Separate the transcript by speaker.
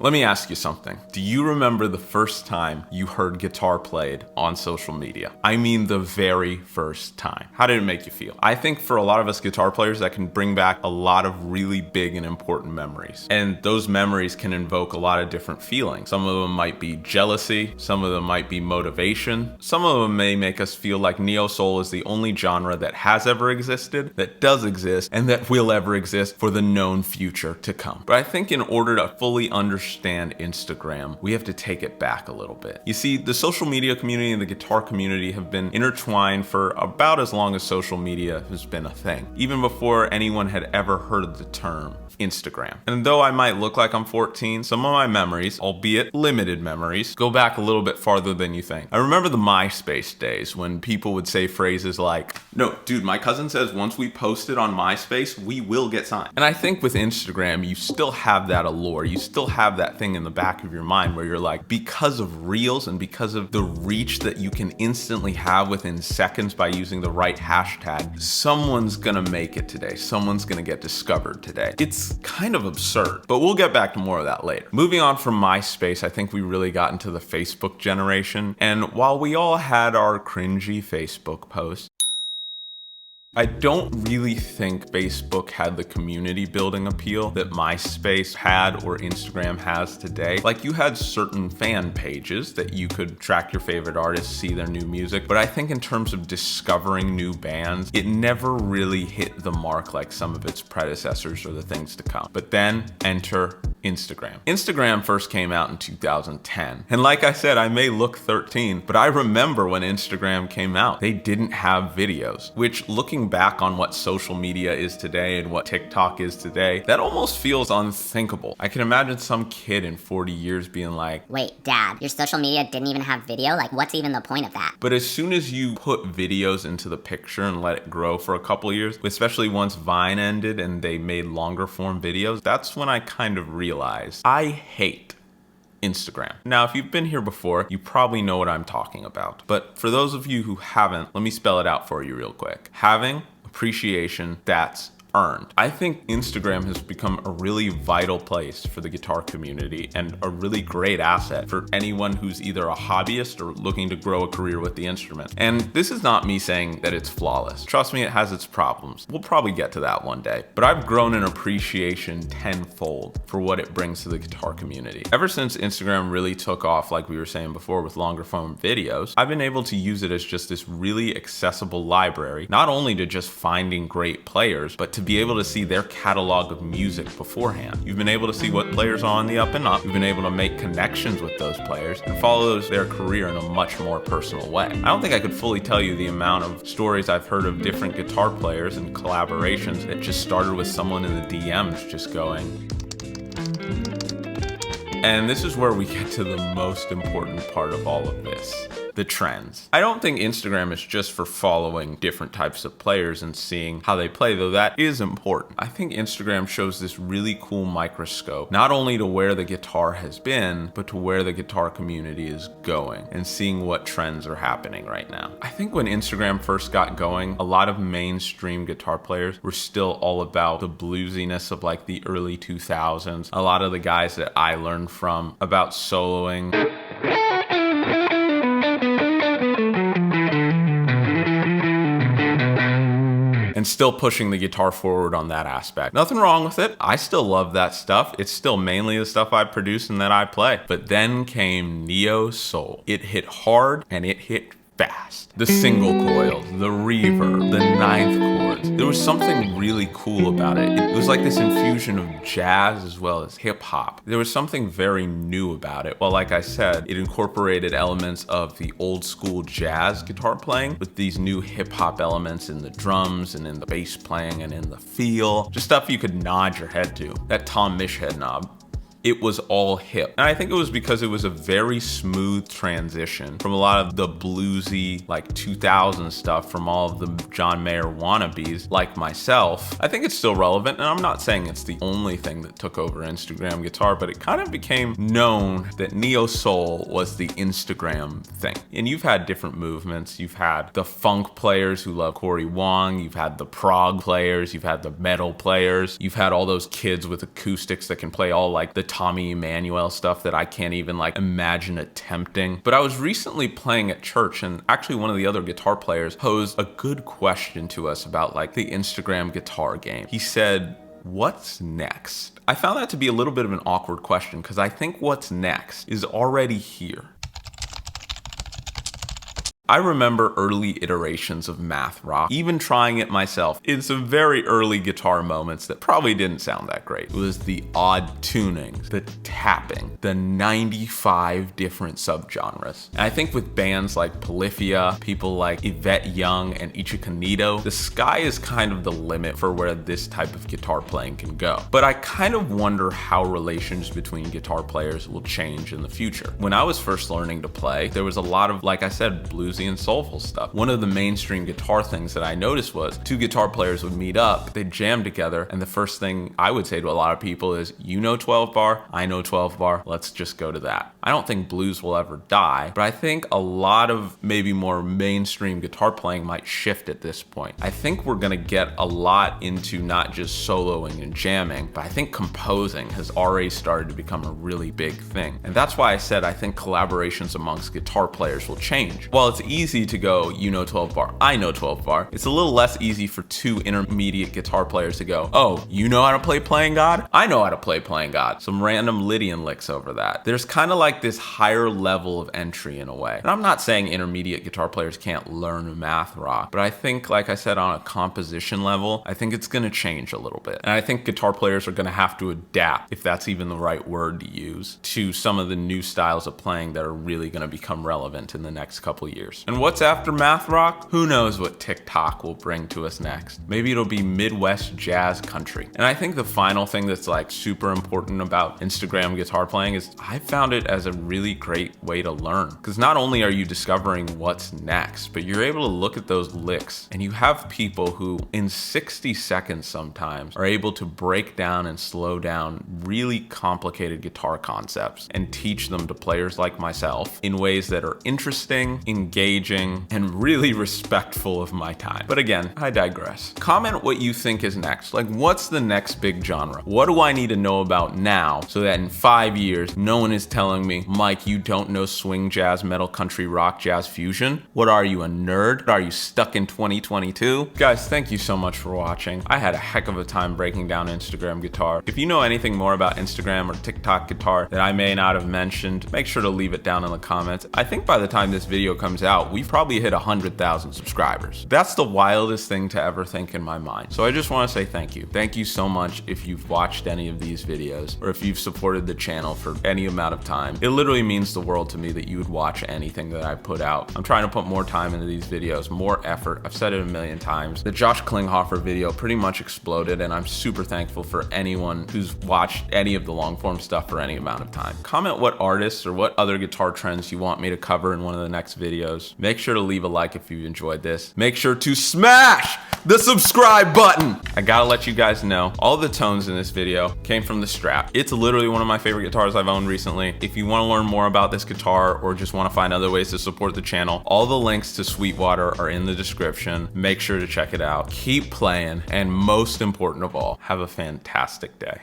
Speaker 1: Let me ask you something. Do you remember the first time you heard guitar played on social media? I mean the very first time. How did it make you feel? I think for a lot of us guitar players, that can bring back a lot of really big and important memories. And those memories can invoke a lot of different feelings. Some of them might be jealousy, some of them might be motivation, some of them may make us feel like neo soul is the only genre that has ever existed, that does exist, and that will ever exist for the known future to come. But I think in order to fully understand Instagram, we have to take it back a little bit. You see, the social media community and the guitar community have been intertwined for about as long as social media has been a thing, even before anyone had ever heard the term Instagram. And though I might look like I'm 14, some of my memories, albeit limited memories, go back a little bit farther than you think. I remember the MySpace days when people would say phrases like, "No, dude, my cousin says once we post it on MySpace, we will get signed." And I think with Instagram, you still have that allure. You still have that thing in the back of your mind where you're like, because of Reels and because of the reach that you can instantly have within seconds by using the right hashtag, someone's gonna make it today. Someone's gonna get discovered today. It's kind of absurd, but we'll get back to more of that later. Moving on from MySpace, I think we really got into the Facebook generation. And while we all had our cringy Facebook posts, I don't really think Facebook had the community building appeal that MySpace had or Instagram has today. Like, you had certain fan pages that you could track your favorite artists, see their new music, but I think in terms of discovering new bands, it never really hit the mark like some of its predecessors or the things to come. But then enter Instagram. Instagram first came out in 2010. And like I said, I may look 13, but I remember when Instagram came out, they didn't have videos, which, looking back on what social media is today and what TikTok is today, that almost feels unthinkable. I can imagine some kid in 40 years being like,
Speaker 2: "Wait, Dad, your social media didn't even have video? Like, what's even the point of that?"
Speaker 1: But as soon as you put videos into the picture and let it grow for a couple of years, especially once Vine ended and they made longer form videos, that's when I kind of realized I hate Instagram. Now, if you've been here before, you probably know what I'm talking about. But for those of you who haven't, let me spell it out for you real quick. Having appreciation that's earned. I think Instagram has become a really vital place for the guitar community and a really great asset for anyone who's either a hobbyist or looking to grow a career with the instrument. And this is not me saying that it's flawless. Trust me, it has its problems. We'll probably get to that one day. But I've grown an appreciation tenfold for what it brings to the guitar community. Ever since Instagram really took off, like we were saying before, with longer form videos, I've been able to use it as just this really accessible library, not only to just finding great players, but to be able to see their catalog of music beforehand. You've been able to see what players are on the up and up. You've been able to make connections with those players and follow their career in a much more personal way. I don't think I could fully tell you the amount of stories I've heard of different guitar players and collaborations that just started with someone in the DMs just going. And this is where we get to the most important part of all of this. The trends. I don't think Instagram is just for following different types of players and seeing how they play, though that is important. I think Instagram shows this really cool microscope, not only to where the guitar has been, but to where the guitar community is going and seeing what trends are happening right now. I think when Instagram first got going, a lot of mainstream guitar players were still all about the bluesiness of like the early 2000s. A lot of the guys that I learned from about soloing. And still pushing the guitar forward on that aspect. Nothing wrong with it. I still love that stuff. It's still mainly the stuff I produce and that I play. But then came neo soul. It hit hard and it hit fast. The single coils, the reverb, the ninth chords. There was something really cool about it. It was like this infusion of jazz as well as hip hop. There was something very new about it. Well, like I said, it incorporated elements of the old school jazz guitar playing with these new hip hop elements in the drums and in the bass playing and in the feel. Just stuff you could nod your head to. That Tom Misch head knob. It was all hip. And I think it was because it was a very smooth transition from a lot of the bluesy, like 2000 stuff from all of the John Mayer wannabes like myself. I think it's still relevant, and I'm not saying it's the only thing that took over Instagram guitar, but it kind of became known that neo soul was the Instagram thing. And you've had different movements. You've had the funk players who love Corey Wong. You've had the prog players. You've had the metal players. You've had all those kids with acoustics that can play all like the Tommy Emmanuel stuff that I can't even like imagine attempting. But I was recently playing at church, and actually one of the other guitar players posed a good question to us about like the Instagram guitar game. He said, "What's next?" I found that to be a little bit of an awkward question because I think what's next is already here. I remember early iterations of math rock, even trying it myself in some very early guitar moments that probably didn't sound that great. It was the odd tunings, the tapping, the 95 different subgenres. And I think with bands like Polyphia, people like Yvette Young and Ichikanito, the sky is kind of the limit for where this type of guitar playing can go. But I kind of wonder how relations between guitar players will change in the future. When I was first learning to play, there was a lot of, like I said, bluesy and soulful stuff. One of the mainstream guitar things that I noticed was two guitar players would meet up, they'd jam together, and the first thing I would say to a lot of people is, you know 12 bar, I know 12 bar, let's just go to that. I don't think blues will ever die, but I think a lot of maybe more mainstream guitar playing might shift at this point. I think we're gonna get a lot into not just soloing and jamming, but I think composing has already started to become a really big thing. And that's why I said I think collaborations amongst guitar players will change. While it's easy to go, you know 12 bar, I know 12 bar, it's a little less easy for two intermediate guitar players to go, oh, you know how to play Playing God? I know how to play Playing God. Some random Lydian licks over that. There's kind of like this higher level of entry in a way. And I'm not saying intermediate guitar players can't learn math rock, but I think, like I said, on a composition level, I think it's gonna change a little bit. And I think guitar players are gonna have to adapt, if that's even the right word to use, to some of the new styles of playing that are really gonna become relevant in the next couple years. And what's after math rock? Who knows what TikTok will bring to us next. Maybe it'll be Midwest jazz country. And I think the final thing that's like super important about Instagram guitar playing is I found it as a really great way to learn. Because not only are you discovering what's next, but you're able to look at those licks and you have people who in 60 seconds sometimes are able to break down and slow down really complicated guitar concepts and teach them to players like myself in ways that are interesting, engaging, and really respectful of my time. But again, I digress. Comment what you think is next. Like, what's the next big genre? What do I need to know about now so that in 5 years, no one is telling me, Mike, you don't know swing jazz, metal, country, rock, jazz, fusion? What are you, a nerd? Are you stuck in 2022? Guys, thank you so much for watching. I had a heck of a time breaking down Instagram guitar. If you know anything more about Instagram or TikTok guitar that I may not have mentioned, make sure to leave it down in the comments. I think by the time this video comes out, we've probably hit 100,000 subscribers. That's the wildest thing to ever think in my mind. So I just want to say thank you. Thank you so much if you've watched any of these videos or if you've supported the channel for any amount of time. It literally means the world to me that you would watch anything that I put out. I'm trying to put more time into these videos, more effort. I've said it a million times. The Josh Klinghoffer video pretty much exploded, and I'm super thankful for anyone who's watched any of the long form stuff for any amount of time. Comment what artists or what other guitar trends you want me to cover in one of the next videos. Make sure to leave a like if you enjoyed this. Make sure to smash the subscribe button. I gotta let you guys know, all the tones in this video came from the Strat. It's literally one of my favorite guitars I've owned recently. If you wanna learn more about this guitar or just wanna find other ways to support the channel, all the links to Sweetwater are in the description. Make sure to check it out. Keep playing, and most important of all, have a fantastic day.